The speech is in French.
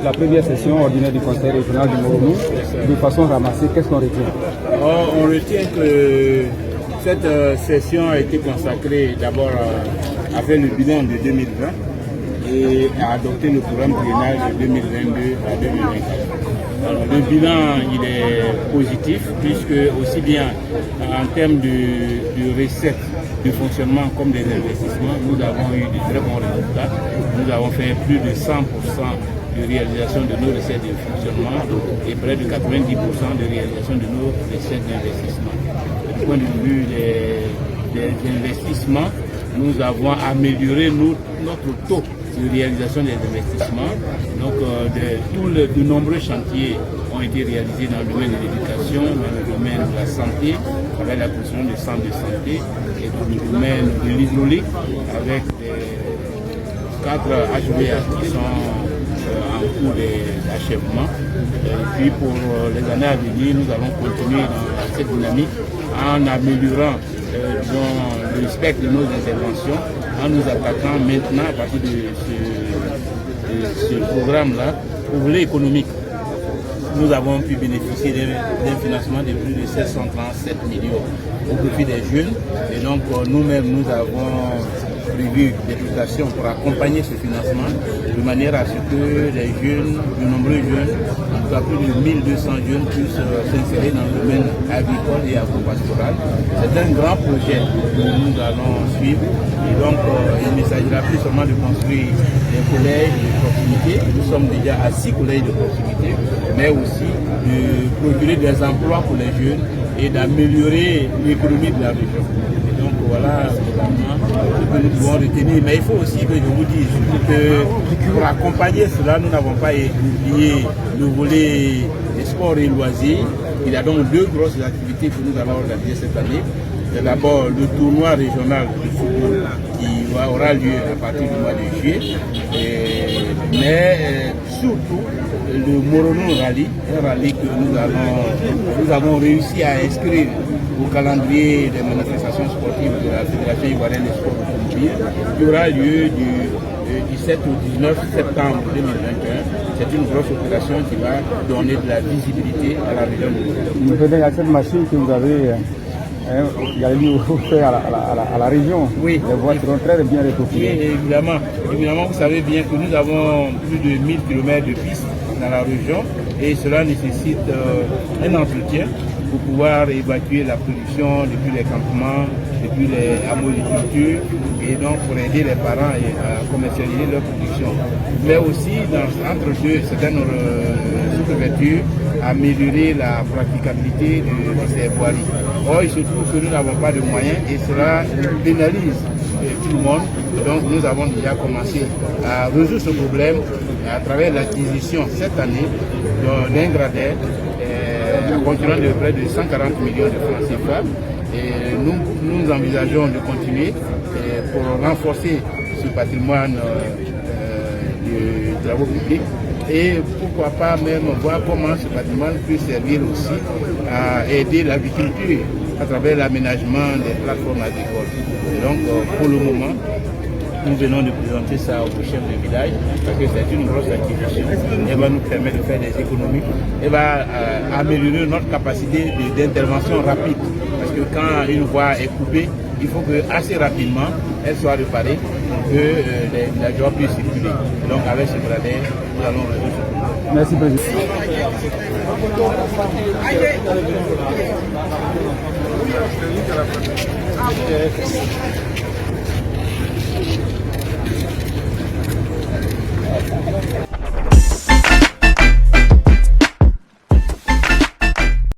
la première session ordinaire du Conseil régional du Moronou. De façon ramassée, qu'est-ce qu'on retient? On retient que cette session a été consacrée d'abord à faire le bilan de 2020 et à adopter le programme triennal de 2022 à 2024. Alors, le bilan il est positif puisque aussi bien en termes de recettes, de fonctionnement comme des investissements, nous avons eu de très bons résultats. Nous avons fait plus de 100% de réalisation de nos recettes de fonctionnement et près de 90% de réalisation de nos recettes d'investissement. Du point de vue des investissements, nous avons amélioré notre taux de réalisation des investissements. Donc, de nombreux chantiers ont été réalisés dans le domaine de l'éducation, dans le domaine de la santé, avec la construction de centres de santé, et dans le domaine de l'hydraulique, avec des 4 HVA qui sont en cours d'achèvement. Et puis pour les années à venir, nous allons continuer dans cette dynamique en améliorant le spectre de nos interventions, en nous attaquant maintenant à partir de ce programme-là au volet économique. Nous avons pu bénéficier d'un financement de plus de 737 millions au profit des jeunes. Et donc nous-mêmes, nous avons prévu des dotations pour accompagner ce financement de manière à ce que les jeunes, de nombreux jeunes, en tout cas plus de 1200 jeunes puissent s'insérer dans le domaine agricole et agro-pastoral. C'est un grand projet que nous allons suivre et donc il ne s'agira plus seulement de construire des collèges de proximité. Nous sommes déjà à 6 collèges de proximité, mais aussi de procurer des emplois pour les jeunes et d'améliorer l'économie de la région. Et donc voilà ce que nous devons retenir. Mais il faut aussi que je vous dise que pour accompagner cela, nous n'avons pas oublié le volet des sports et loisirs. Il y a donc 2 grosses activités que nous allons organiser cette année. C'est d'abord le tournoi régional de football qui aura lieu à partir du mois de juillet. Mais surtout le Moronou Rally, un rallye que nous avons réussi à inscrire au calendrier des manifestations sportives de la Fédération ivoirienne des sports automobiles, qui aura lieu du 17 au 19 septembre 2021. C'est une grosse opération qui va donner de la visibilité à la région de Moronou. Vous venez à cette machine que vous avez offert à la région. Oui. Les voies seront très bien récoupées. Oui, évidemment. Évidemment, vous savez bien que nous avons plus de 1000 km de pistes dans la région et cela nécessite un entretien pour pouvoir évacuer la production depuis les campements, depuis les hameaux de culture et donc pour aider les parents à commercialiser leur production. Mais aussi, entre deux, c'est une sous-préfecture, améliorer la praticabilité de ces voiries. Or, il se trouve que nous n'avons pas de moyens et cela pénalise tout le monde. Donc nous avons déjà commencé à résoudre ce problème à travers l'acquisition cette année d'un gradin contenant de près de 140 millions de francs CFA. Et nous envisageons de continuer pour renforcer ce patrimoine de travaux publics et pourquoi pas même voir comment ce patrimoine peut servir aussi à aider l'agriculture à travers l'aménagement des plateformes agricoles. Et donc pour le moment, nous venons de présenter ça au chef de village parce que c'est une grosse acquisition. Elle va nous permettre de faire des économies. Elle va améliorer notre capacité d'intervention rapide. Parce que quand une voie est coupée, il faut que assez rapidement elle soit réparée pour que les villageois puissent circuler. Donc avec ce gradin, nous allons résoudre ce problème. Merci, Président.